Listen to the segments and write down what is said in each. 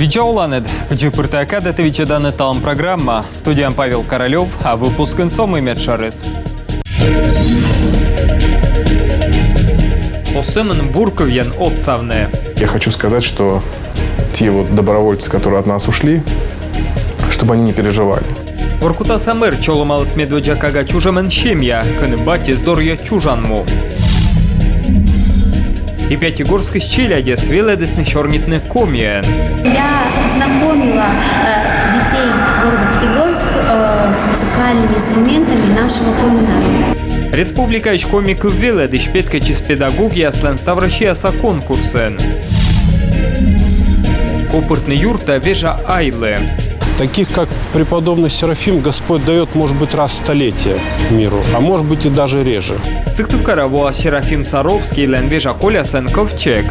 Вичауланед, Каджипыртаакада Тавичадана Талам программа, студиям Павел Королев, а выпуск инсом имет Шарыс. Осеман Бурковьян отцавне. Я хочу сказать, что те добровольцы, которые от нас ушли, чтобы они не переживали. Воркута Самер чоломалыс медведжакага чужамен щемья, кыныбати здорья чужанму. И Пятигорск из Челяди свеледесны чорнитны комиен. Я познакомила детей города Пятигорск с музыкальными инструментами нашего комина. Республика комик веледыш петкачис педагогия слен ставращияса конкурсен. Копыртный юрта вежа айлы. Таких, как преподобный Серафим, Господь дает, может быть, раз в столетие миру, а может быть и даже реже. Сыктывкараво Серафим Саровский лен вежа колясен ковчег.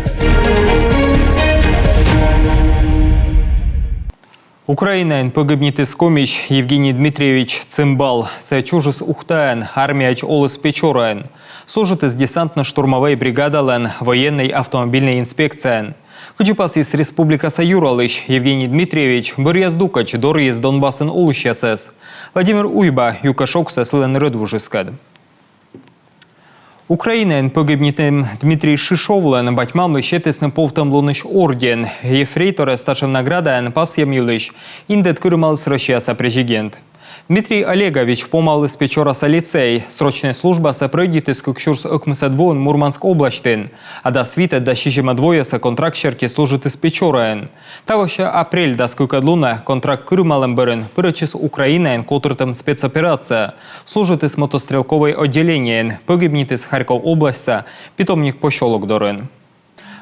Украинен погибнит скомич Евгений Дмитриевич Цимбал, сечужис ухтаен, армияч олыс печораен. Служит из десантно-штурмовой бригады лен военной автомобильной инспекции. Кучупас из Республика Саюралыч Евгений Дмитриевич Бырьяздукач доры из Донбассен улыщасес. Владимир Уйба юкашоксес лен рыдвужискад. Украинен погибнитым Дмитрий Шишовлен батьмам лыщетесны повтом луныш орден. Ефрейторе стачем наградаен пас ямилыш. Индет кырмалыс рощаса президент. Дмитрий Олегович помал из Печораса лицей. Срочная служба сопроводит из Кукшурс Окмысадвон Мурманск облаштен. А до свита до щижема двояса контракт щерки служит из Печораен. Тавоща апрель до скукадлуна контракт кырмалем берен. Пырочис Украинаен котртем спецоперация. Служит из мотострелковой отделениен. Погибнет из Харьков областя. Питомник пощелок дорен.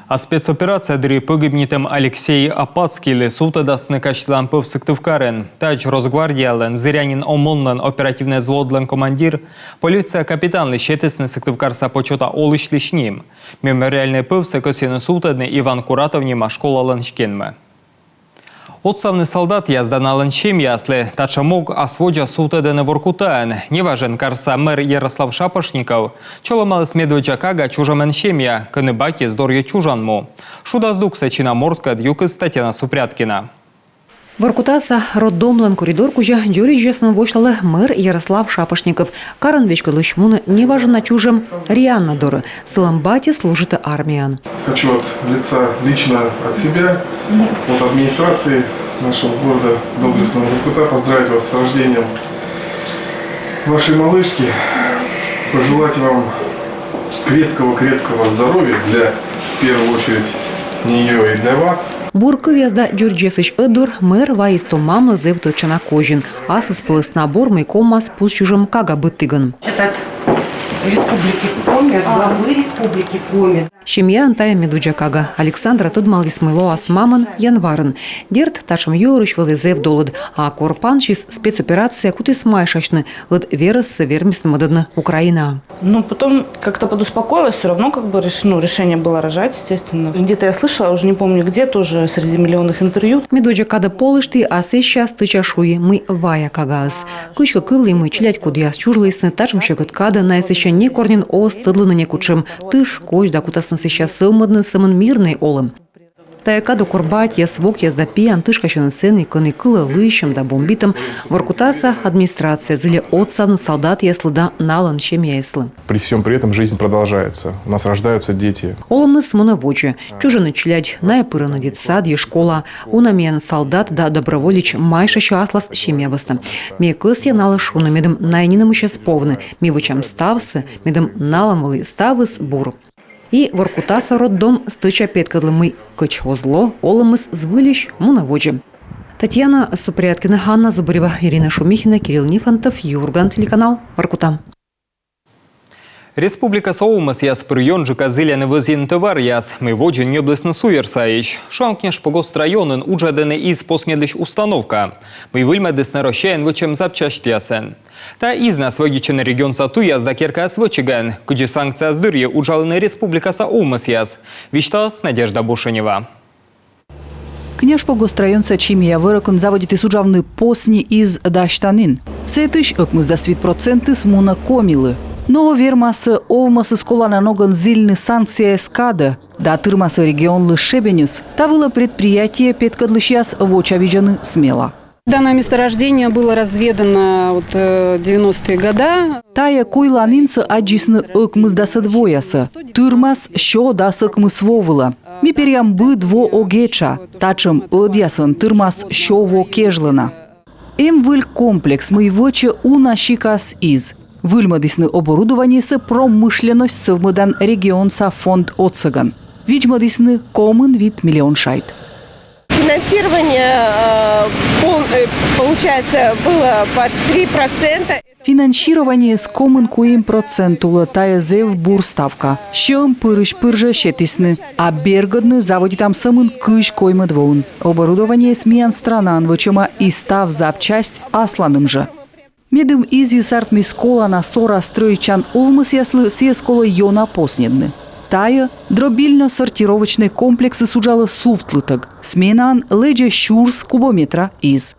А спецоперация дыри погибнитем Алексей Апацкий лесута дасны качлан Сыктывкарен. Тач Росгвардия лен зырянин омонлен оперативный взвод лен командир. Полиция капитан лещетесны Сыктывкарса почета олыш лишним. Мемориальный пывсы косины сутадны Иван Куратовнима школа ланчкенме. Отцавный солдат язда на ланчем ясли, тача мог осводжа сутадены воркутаен. Неважен карса мэр Ярослав Шапошников, чоломалыс медведжакага чужамен щемья, кыныбаки здорье чужанму. Шудаздукса чина мордка дюкыс Татьяна Супряткина. Воркутаса роддомлен коридор кужа дюриджесен вошлалы мэр Ярослав Шапошников. Каран вечка лышмуны неважен на чужем Рианна Доры. Сыламбати служит армиян. Хочу от лица лично от себя, от администрации нашего города доблестного Воркута поздравить вас с рождением вашей малышки. Пожелать вам крепкого здоровья в первую очередь, нее и для вас. Бурков язда Джурджесыч Эдур мэр ваисто мамлы зевточана кожин, а сысплыс набор майкомас пусть чужим кага быттыган. Это Республики Коми, от главы Республики Коми. Щемья антая медведжакага. Александра Тодмал Исмайло Асмаман Январен. Дерт ташам юрыш вылезев долод, а корпан чиз спецоперация кутис майшашны, от верес вермисны модерна Украина. Ну, потом как-то подуспокоилась, все равно решение было рожать, естественно. Где-то я слышала, уже не помню где, тоже среди миллионных интервью. Медведжакада полышты, а сейчас тычашуи мы вая кагас. Кучка кылы мы чилять кудьяс чужлысны, тачам щекот када, на еще не корнин о стыдлы не кучем. Тыш, кож, да кутасын сейчас сылмадны самын мирный олым. Таякаду корбать, я свок, я запиян, тышка еще на сцене, коны кылы лыщем да бомбитом. Воркутаса администрация, зыли отцан солдат, я слыда налан, чем я яслы. При всем при этом жизнь продолжается. У нас рождаются дети. Олымны смоновочи, чужины чилять, наепырыны детсад, е школа, унамен солдат да доброволич майша щаслас щемьявыста. Ме кыс я налыш унамедом найнинам еще сповны, ми вычам ставсы, медом наламалы ставыс бур. И Воркутаса роддом стыча петкадлы мы кочхозло, олымыз звылищ муноводжи. Татьяна Супряткина, Ганна Зубарева, Ирина Шумихина, Кирилл Нифонтов, Юрган, телеканал Воркута. Республика Саумас яс приёнжу казыляны вызин товар яс. Мы воджин неблесно суерсаищ. Шамкнеш погост районын уджадены из поснедыш установка. Мы выльмедыс нарощаен вычем запчасть ясен. Та из нас вогичен регион Сату яс да керка свычиган. Куджи санкция сдырье уджалыны Республика Саумас яс. Вичтас Надежда Бушенева. Княж погострайон Сачимия вырокон заводит и суджавны посни из Даштанин. Сетыш окмыз да свит проценты смуна комилы. Но вермасы овмасы сколана ноган зильны санкция эскада. да тырмасы регионлы Шебенюс, тавыло предприятие петкадлыщас вочавиджаны смело. Данное месторождение было разведано 90-е годы. Тая койланинцы аджисны ыкмыздасы двоясы. Тырмас шо дасы кмысвовыла. Ми перям бы дво огеча. Тачым ыдясын тырмас шо во кежлына. Выль комплекс моевоче уна щикас из. Выльмадысны оборудование с промышленность совмыдан регионса фонд отсыган. Видьмадысны комын вид миллион шайт. Финансирование, получается, было по 3%. Финансирование с комын куим процентула тая зев бурставка. Щем пырыш пырже щетисны, а бергодны заводи там самын кыш коймы двоун. Оборудование смеян странан вычема и став запчасть асланым же. Медым из юсарт мискола на сора стройчан улмыс яслы сескола йона поснедны. Тая дробильно-сортировочный комплекс суджала суфтлытык. Сменан леджа щурс кубометра из.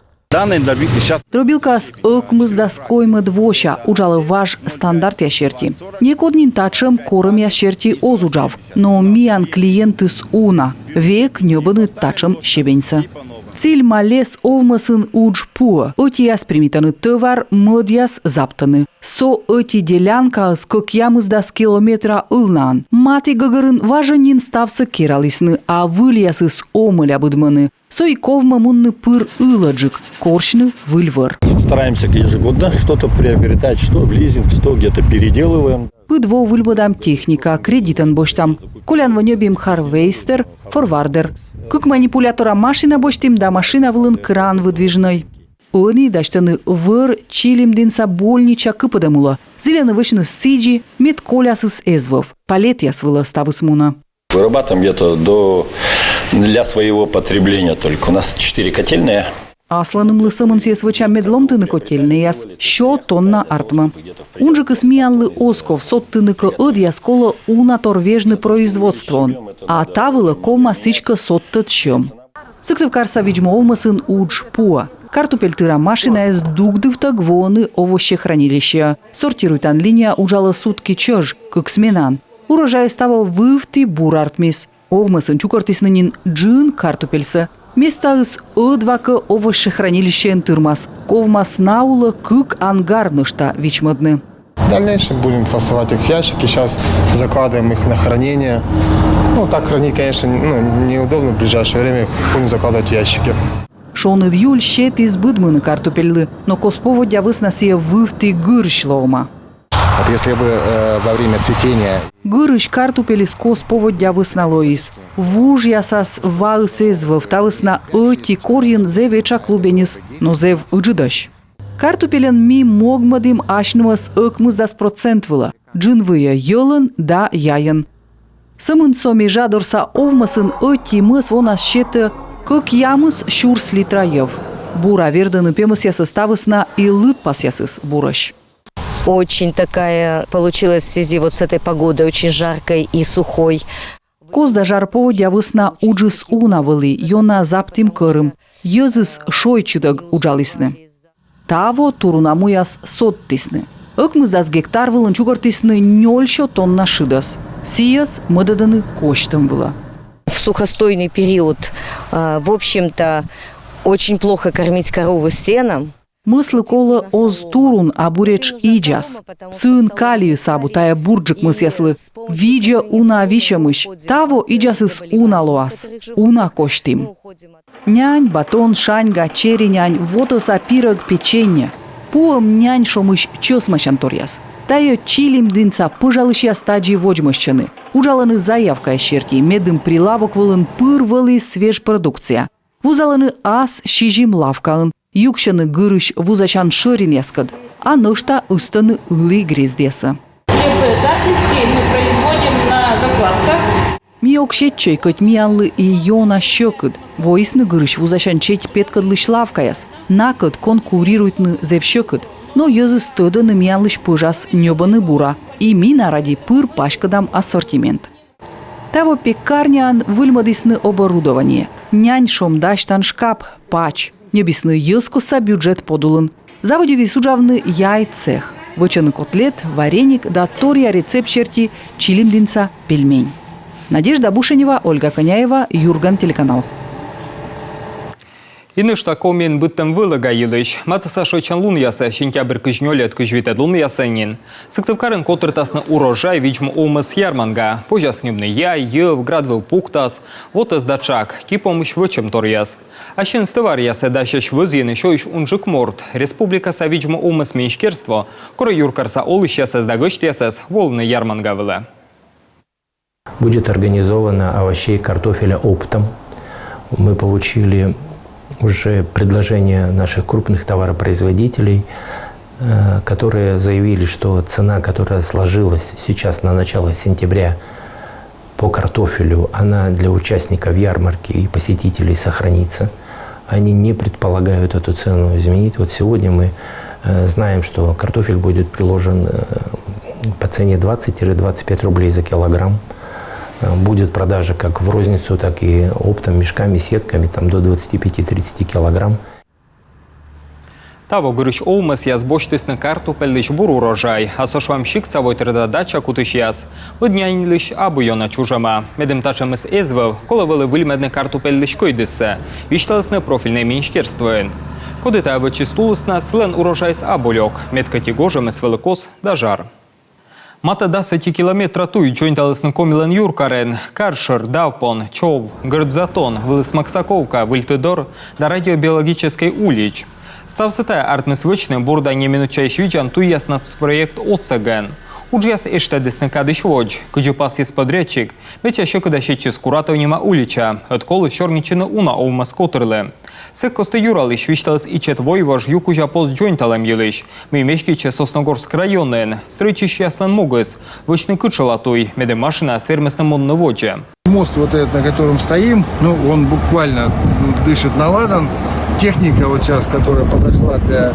Дробилка с ыкмыз коймы двоща уджала ваш стандарт ящерти. Некоднин тачем кором ящерти озуджав, но миян клиенты с уна. Век небаны тачем щебенца. Цель малес овмасын удж пуа. Отияс примитаны товар модяс заптаны. Со эти делянка с кокьямыз километра ылнан. Маты гагарын важанин ставсы кералисны, а выльясы с омыля будманы. Со и ковма мунны пыр ыладжик, коршны выльвар. Стараемся ежегодно что-то приобретать, что в лизинг, что где-то переделываем. Пыдво выльбодам техника, кредитан боштам. Колян вонёбим харвейстер, форвардер. Как манипулятора машина боштим, да машина вылын кран выдвижной. Они даштаны выр чилим динса больнича кыпадамула. Зеленый вышны сиджи, мед колясы с эзвов. Палет я свыла ставы смуна. Вырабатываем где-то для своего потребления только. У нас 4 котельные. Асланым лысымын сесвыча медлом тыны котельныяс, шо тонна артма. Унжик смиянлы осков сот тыныка ыдьяскола уна торвежны производствон, а тавыла кома сычка сот тытщем. Сыктывкарса видьмовмасын удж пуа. Картопель тыра машина из дугдывта гвоны овощехранилища. Сортируйтан линия ужала сутки чёж, как сменан. Урожай става вывты бурартмис. Овмасын чукартиснынин джин картопельса. Места из ыдвака овощехранилища тырмас. Ковмас наула кык ангарнышта вичмадны. В дальнейшем будем фасовать их в ящики. Сейчас закладываем их на хранение. Так хранить, конечно, неудобно в ближайшее время. Будем закладывать в ящики. Шон июль щет из быдмыны картопельны, но косповодя выснасе вывты гыршлома. Если бы во время цветения Гырыш картопели с косповодя высналоис. Вуж ясас ваысезвов тавысна эти корьен зевеча клубенис, но зев ыджидаш. Картопелен ми могмадым ашнымас ыкмыздас процент выла. Джинвыя йылын да яйын. Сымын соми жадорса овмасын эти мыс вонас щеты как ямыс щурс литраев. Бура верданы пемыс ясыс тавысна и лыт пас ясыс бураш. Очень такая получилась в связи с этой погодой, очень жаркой и сухой. Козда жарповодя высна уджис унавыли, йона заптим кырым. Йозыс шойчыдаг уджалисны. Таво турунамуяс соттисны. Ыкмыздас гектар вылын чугартисны нёльшо тонна шидас. Сияс мыдаданы коштым выла. В сухостойный период, в общем-то, очень плохо кормить корову сеном. Мыслы кола оз турун абуреч иджас. Сын калию сабу тая бурджик мыс яслы. Видя уна вишамыш. Таво иджасыс уна лоас. Уна коштим. Нянь, батон, шаньга, чери нянь, вотоса пирог, печенье. Пуам нянь шомыш чёсмашан торяс. Тая чилим дынца пожалыща стаджи воджмащаны. Ужаланы заявка щерти, медым прилавок вылын пырвалы свеж продукция. Вузаланы ас щижим лавкалын. Юкшаны гырыш вузачан шырин яскад, а нышта устаны ылы грездеса. Картинки мы производим на заквасках. Миокшетчей кот мианлы и йона щекыд. Воисны гырыш вузачан четь петкадлы шлавкаяс. Накад конкурируйтны зевщекыд. Но йозы стоданы мианлыш пыжас нёбаны бура. И мина ради пыр пашкадам ассортимент. Таво пекарнян выльмадысны оборудование. Нянь шомдаштан шкап, пач. Небесны йыскоса бюджет подулын. Заводит суджавны яй цех. Вычаны котлет, вареник да тория рецепт черти чилимдинца пельмень. Надежда Бушенева, Ольга Коняева, Юрган, телеканал. Инышта комин быттым вылыга елыш. Матыса шойчан лун яса, сентябрь кыжнёлет кыжвитет лун ясанин. Сыктывкарын котыртасны урожай вичм омыс ярманга. Пожаснюбны яй, ев, градвыл пуктас. Вот издачак, кипомыш вычем торяс. Ащен стывар яса дащащ вызьен шойш унжик морд. Республика са вичм омыс меньшкерство. Кора юркарса олыш ясас дагышт ясас волны ярманга вылы. Будет организовано овощей картофеля оптом. Мы получили уже предложения наших крупных товаропроизводителей, которые заявили, что цена, которая сложилась сейчас на начало сентября по картофелю, она для участников ярмарки и посетителей сохранится. Они не предполагают эту цену изменить. Вот сегодня мы знаем, что картофель будет приложен по цене 20-25 рублей за килограмм. Будет продажа как в розницу, так и оптом, мешками, сетками, там до 25-30 килограмм. Таво гырыш олмас яз боштысны картопельлыш бур урожай, а сошвамщик савой дача кутыш яз. Лыднянлыш абуйона чужама. Медем тачамыс эзвав, коловылы выльмедны картопельлыш койдысы. Вишталысны профильный меньшкерствуен. Кодыта вычистулысна слен урожай с абулек. Медкатегожамыс великос дажар. Мата 10 километра туй джойнталысны комилен юркарен, Каршер, Давпон, Чов, Грдзатон, Вылыс Максаковка, Выльтыдор, да радиобиологической улич. Ставсытая артмыс вычны бурда не минучай швиджан туй яснат проект отсаген. Уджяс эштадысны кадыш водж, кыджупас есть подрядчик, ведь еще когда щечи скуратовнима улича, отколы щорничины уна овмас котырлы. Сык косты юралыш вишталыс ичет войвож юкужа поз джойнталем елыш. Мы мешкиче Сосногорск районен, стройчищ яслан мугыс, вычны кычалатуй, меде машина с фермесным монны водже. Мост вот этот, на котором стоим, ну, он буквально дышит на ладан. Техника вот сейчас, которая подошла для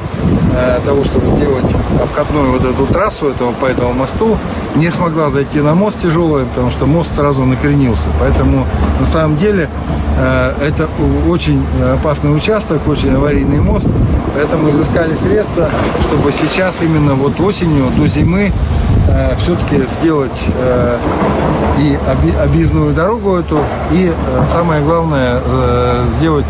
того, чтобы сделать обходную вот эту трассу по этому мосту, не смогла зайти на мост тяжелый, потому что мост сразу накренился. Поэтому на самом деле это очень опасный участок, очень аварийный мост. Поэтому изыскали средства, чтобы сейчас именно вот осенью до зимы все-таки сделать и объездную дорогу эту, и самое главное сделать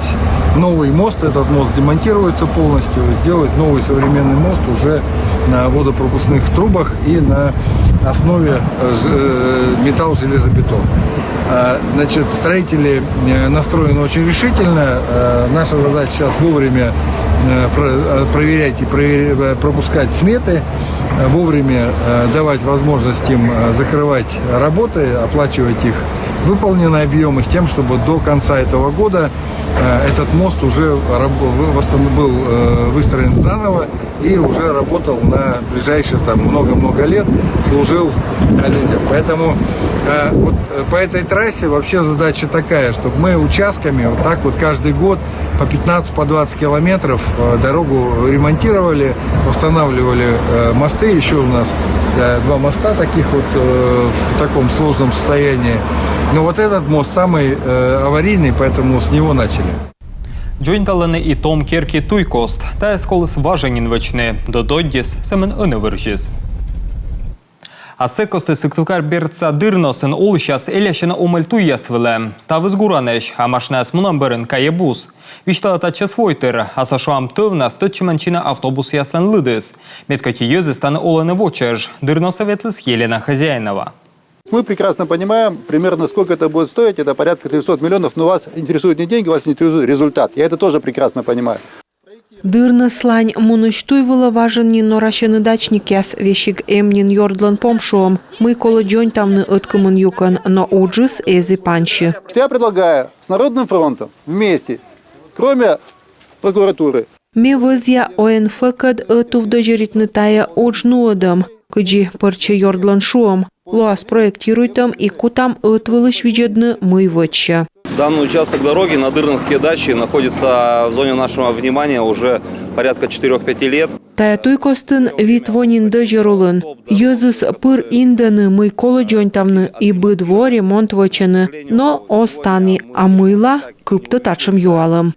новый мост. Этот мост демонтируется полностью, сделать новый современный мост уже на водопропускных трубах и на основе металл-железобетон. Значит, строители настроены очень решительно. Наша задача сейчас вовремя проверять и пропускать сметы, вовремя давать возможность им закрывать работы, оплачивать их выполненные объемы, с тем, чтобы до конца этого года этот мост уже был выстроен заново и уже работал на ближайшие там много-много лет, служил людям. Поэтому вот по этой трассе вообще задача такая, чтобы мы участками вот так вот каждый год по 15-20 километров дорогу ремонтировали, восстанавливали мосты. Еще у нас 2 моста таких вот в таком сложном состоянии. Но вот этот мост самый аварийный, поэтому с него начали. Джойнталыны и том керки туйкост, та эсколыс важенин вычны, дододдис семен ынывыржис. А секосты сыктывкар берца дырносын олышас эляшена омыльтуй ясвылы. Ставыз гуранеш, а машинас мунан бырын каебус. Вишталата часвойтыр, а сашуам тывна стотчиманчина автобус яслан лыдыс. Медкати ёзы станы оланы вочеж, дырноса ветлыс Елена Хозяинова. Мы прекрасно понимаем примерно, сколько это будет стоить. Это порядка 300 миллионов, но вас интересуют не деньги, вас интересует результат. Я это тоже прекрасно понимаю. Дырна слань муныштуйвыла важенни норашены дачник яс вещик эмнин йордлан помшуом. Мы коло джонь тамны откомын юкан, но уджис эзи панчи. Я предлагаю с Народным фронтом вместе, кроме прокуратуры. Ме вызья ОНФ-кад этув дожеритны тая уджнуодам, кыджи парче йордлан шуом. Луас проектируйтам и кутам отвылыш виджедны мы выча. Данный участок дороги на Дырновские дачи находится в зоне нашего внимания уже порядка 4-5 лет. Тая туйкостын витвонин дожерулын. Йозыс пыр инданы мы коло джонтавны и быдво ремонт вычаны, но остани, а мыла кыпты тачым юалым.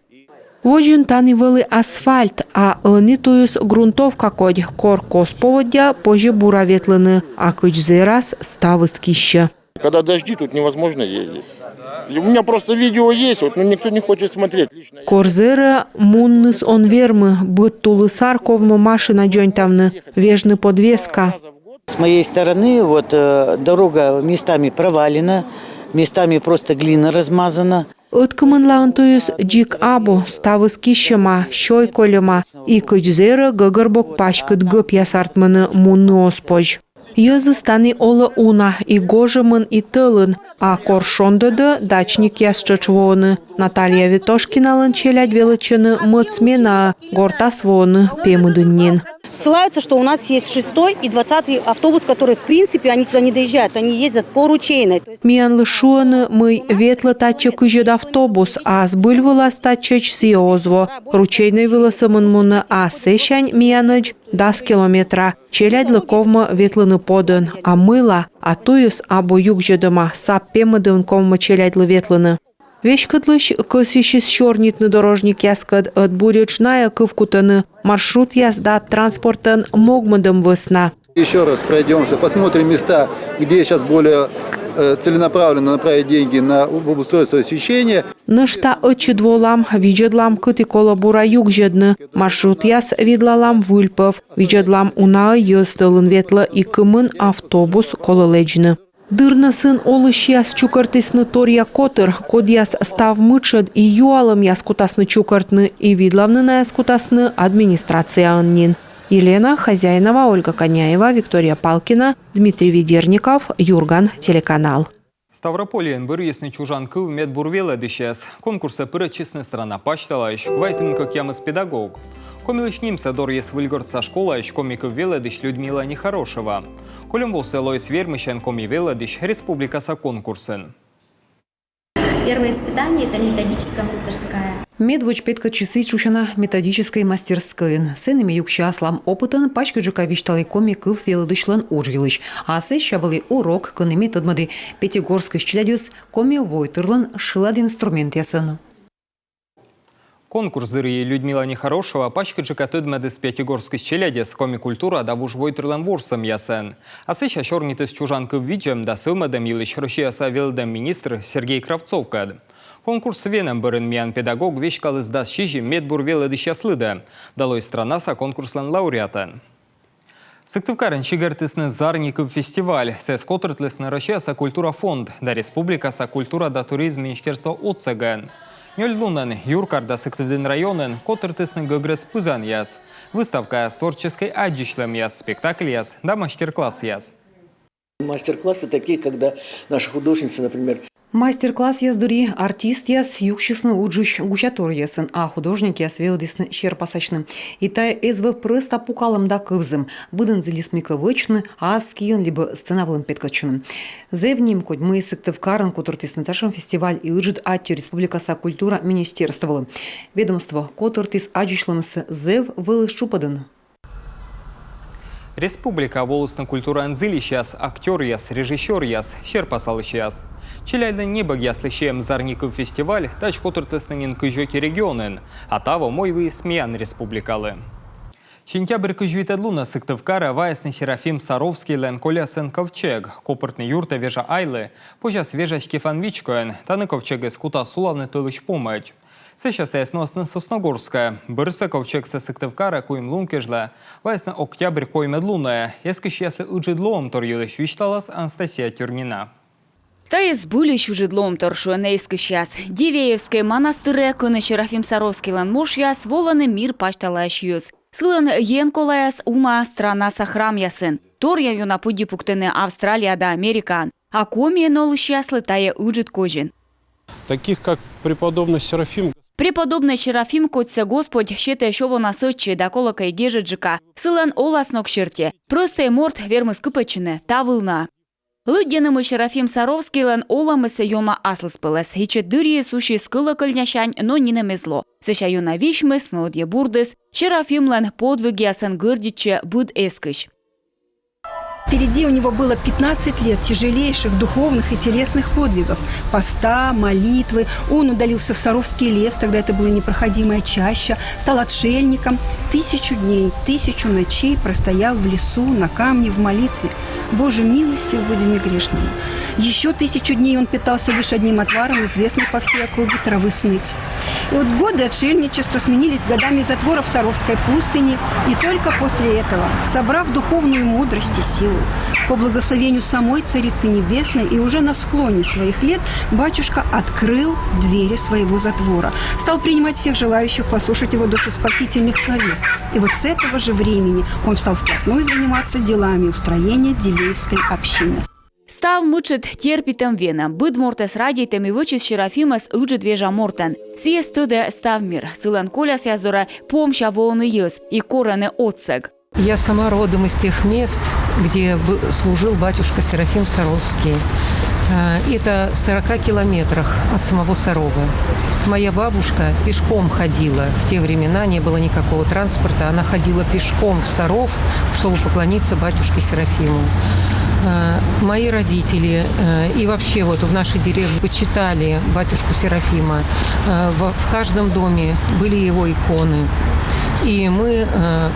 Воджин тани вели асфальт, а они туюс грунтовка кодь кор косповодя позже бура ветлыны, а кыч зерас ставы скища. Когда дожди, тут невозможно ездить. У меня просто видео есть, вот, но никто не хочет смотреть. Корзера мунныс он вермы, быт тулысар ковмы машина джонтавны, вежны подвеска. С моей стороны вот дорога местами провалена, местами просто глина размазана. Ыткымынлаын туюс джик абу, ставыс кишема, щой колема, и кычзера гыгырбок пачкыт гып ясартмыны мунны оспож. Йызы станы олы уна, и гожымын и тылын, а коршондыды дачник ясчычвоны. Наталья Витошкиналын челядь велычыны мыцмена, гортасвоны пемыдыннен. Ссылаются, что у нас есть 6-й и 20-й автобус, которые, в принципе, они сюда не доезжают, они ездят по ручейной. Миан лышуаны мы ветлы тачы кыжет автобус, а сбыль вылас тачыч сиозво. Ручейной выласымын муны а сещань мияныч 10 километра. Челядь лыковма ветлыны подын, а мыла, а туюс або югжедыма сап пемыдын комма челядь ветлыны. Вещкатлыш косищис чорнитный дорожник яскад отбуречная кывкутаны. Маршрут язда транспортен могмадым весна. Еще раз пройдемся, посмотрим места, где сейчас более целенаправленно направить деньги на обустройство освещения. Нышта очидволам, виджедлам кыты колобура югжедны. Маршрут яс видлалам вульпов. Виджедлам уна ёстылын ветла и кымын автобус кололечны. Дырна сын олыш яс чукартысны торья котыр, код яс став мычад и юалым яс кутасны чукартны и видлавны на яс кутасны администрация аннин. Елена Хозяинова, Ольга Коняева, Виктория Палкина, Дмитрий Ведерников, Юрган, телеканал. Ставрополен бұрыесні чужанкы в медбурвелі дешес. Конкурсы пырычесны страна пачталаш, квайтын как ямыз педагог. Комилыш немца дорьес выльгорца школаш, комиков веледыш Людмила Нехорошева. Колем волсы Лоис Вермыщен коми веледыш республика са конкурсен. Первое испытание – это методическая мастерская. Медвоч петка часы чушана методической мастерской. Сенами юкща аслам опытан пачка джакович таликоми кыв велдышлан уржилыш. А сещавали урок кыны методмады пятигорской щелядюс коми войтырлан шылад инструмент ясын. Конкурс дыры Людмила Нехорошева пачка джакатыдмады с пятигорской щелядес коми культура да вуж войтырлан ворсам ясын. А сеща чорниты с чужанкы виджем да сылмадам илыш Россияса велдам министр Сергей Кравцовкад. Конкурс веном бұрын миян педагог вешкалы сдас шижи медбур веледі шаслыды. Далой странаса конкурслан лауреатын. Сыктывкарын чигартысны Зарников фестиваль. Сэс котыртлысны Россияса культура фонд, да республикаса культура да туризм министерства отсаган. Нёль лунан Юркарда Сыктывдын районын котыртысны гыгрыз пызан яс. Выставка с творческой аджишлем яс, спектакль яс, да мастер-класс яс. Мастер-классы такие, когда наши художницы, например, Мастер-класс яздыри артист яс юкшисны уджиш гучатор ясын, а художник яс велдисны щерпасачны. Итай эзв просто пукалым да кывзым, будын зелисмика вычны, а скион либо сценавлым петкачыным. Зевним код мы Сыктывкарын котыртисны ташым фестиваль и ыжит атти республикаса культура министерствовалы. Ведомство котыртис аджишлымсы зев вылы шупадын. Республика волосна культура анзылищ яс, актер яс, режиссер яс, щерпасалыч яс. Челядны небог яслыщем Зарников фестиваль, тач котыртыснынен кыжоки регионен, а таво мой вы смеян республикалы. Сентябрь кыжвитадлуна Сыктывкара ваясны Серафим Саровский лен колясен ковчег, копыртны юрта вежа айлы, пожас вежа Штефан Вичкоен, таны ковчега скута сулавны тылыч помощь. Сейчас ясносны Сосногорская, бырса ковчег со Сыктывкара куим лункежла, ваясны октябрь коймедлуна, ескыш ясли уджидлом торюлыш вичталас Анастасия Тюрнина. Та із буліш жидлом торшуенейський час. Дівєєвський монастире кыны Серафим Саровский лан мош яс воланы мир пашталаш юз. Сылын ен колаяс уна странаса храм ясын. Тор я юна пуди пуктыны Австралияда Американ. А комиен олыш яслы тая уджит кожин. Таких как преподобный Серафим. Преподобный Серафим котся Господь щете шово насочи да колока и гежеджика. Сылын оласнок шерте. Просто морт вермы скыпачыны, та вылна. Лыденымы Серафим Саровский лен оламысы йома аслыс пылес. Хиче дырье суши скыла кыльняшань, но нинамезло. Сыша юна вишмыс, но одье бурдыс. Серафим лен подвиги асан гырдиче буд эскыш. Впереди у него было 15 лет тяжелейших духовных и телесных подвигов. Поста, молитвы. Он удалился в Саровский лес, тогда это была непроходимая чаща, стал отшельником. 1000 дней, 1000 ночей простоял в лесу, на камне, в молитве. Боже, милостив буди мне грешному. Еще 1000 дней он питался лишь одним отваром, известным по всей округе травы сныть. И вот годы отшельничества сменились годами затвора в Саровской пустыне. И только после этого, собрав духовную мудрость и силу, по благословению самой Царицы Небесной и уже на склоне своих лет, батюшка открыл двери своего затвора. Стал принимать всех желающих послушать его душеспасительных словес. И вот с этого же времени он стал вплотную заниматься делами устроения Дивеевской общины. Став мучит терпитем вена, быд мортес радитем и вычис Шерафимас уджи двежа мортен. Сие стыде став мир, сылан коляс яздора помща воны ес и короны отсег. Я сама родом из тех мест, где служил батюшка Серафим Саровский. Это в 40 километрах от самого Сарова. Моя бабушка пешком ходила. В те времена не было никакого транспорта. Она ходила пешком в Саров, чтобы поклониться батюшке Серафиму. Мои родители и вообще вот в нашей деревне почитали батюшку Серафима. В каждом доме были его иконы. И мы,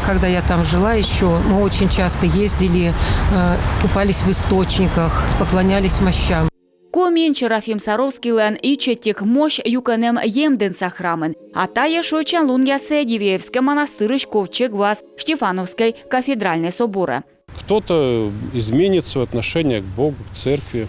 когда я там жила еще, мы очень часто ездили, купались в источниках, поклонялись мощам. Комин Шерафим Саровский лен и четик мощь юканем емден сахрамен, а тая шочан лун ясе Дивеевский монастырыш ковчег вас Штефановской кафедральной собора. Кто-то изменит свое отношение к Богу, к церкви.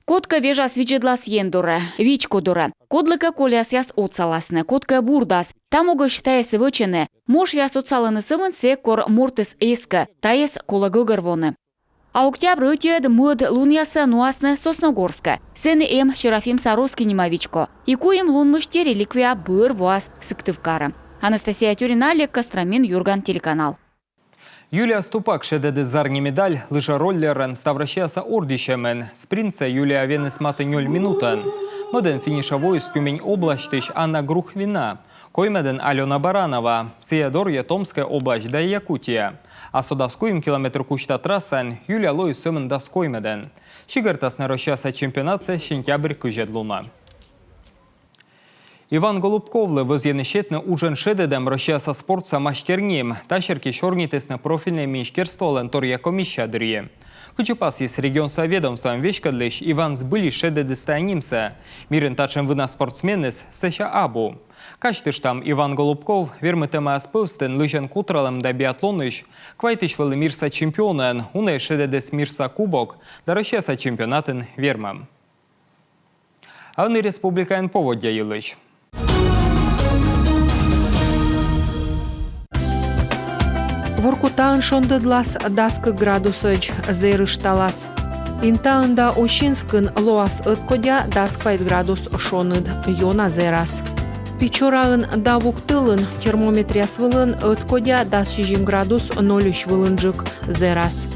Котка вежа свичедлас ендоре, вичкодоре. Кодлика коляс яс отцаласне, котка бурдас. Тамога считая севочене, муж яс отцаланы сымын секор мортес эска, таес колагылгарвоны. А октябрь утед муд лун яса нуасне Сосногорска. Сены Шерафим Саровский немовичко. И куем лун мыште реликвия быр вас Сыктывкара. Анастасия Тюрина, Олег Костромин, Юрган, телеканал. Юлія Ступак шедеде зарні медаль, лише роллерен став рощеса ордищемен. Спринце Юлія Венес мати 0 минутен. Моден фінішової з Тюмень облаштиш Анна Грухвіна. Коймеден Альона Баранова. Сіядор є Томська область да Якутія. А содавскуєм кілометр кучта трасен Юлія Лой Сьомен да Скоймеден. Щигертас на рощеса чемпіонатце сентябрь кужедлуна. Іван Голубковле воз'єнищетне ужен шедедем рощеса спортса машкернім. Ташерки шорнітесне профільне міншкерство лентор'я коміщадріє. Кучупас єс регіон соведомством вешкадлиш Іван збилі шедеде стаянімсе. Мірен тачем вина спортсменес сеша абу. Качтиш там Іван Голубков вермитеме аспивстен лижен кутралем да біатлониш. Квайтиш вели мірса чемпіонен, уне шедедес мірса кубок, да рощеса чемпіонатен вермем. А вони республікаєн поводя їлиш. Воркутаан шондыдлас даскы градусыч зерышталас. Интаында ощинскын лоас ыткодя дасквайт градус шоныд йона зерас. Пичораын давуктылын термометрияс вылын ыткодя дас 60 градус 0,3 вылынжык зерас.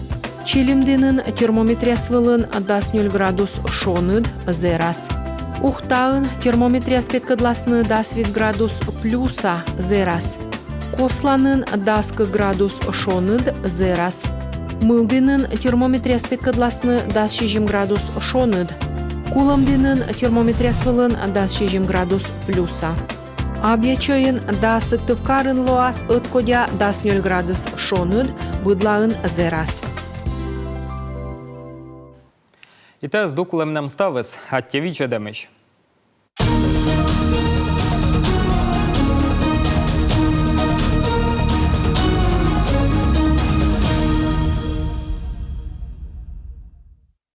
Чилимдинын термометрияс вылын дас 0 градус шоныд зерас. Ухтаын термометрияс петкадласны дас 1 градус плюса зерас. Косланын даскы градус шоныд зерас. Мылдинын термометрияс петкадласны дас 60 градус шоныд. Кулымдинын термометрияс вылын дас 60 градус плюса. Абьячойын да Сыктывкарын лоас ыткодя дас 0 градус шоныд быдлаын зерас. І те з докулем нам ставис, а тєвіче демиш.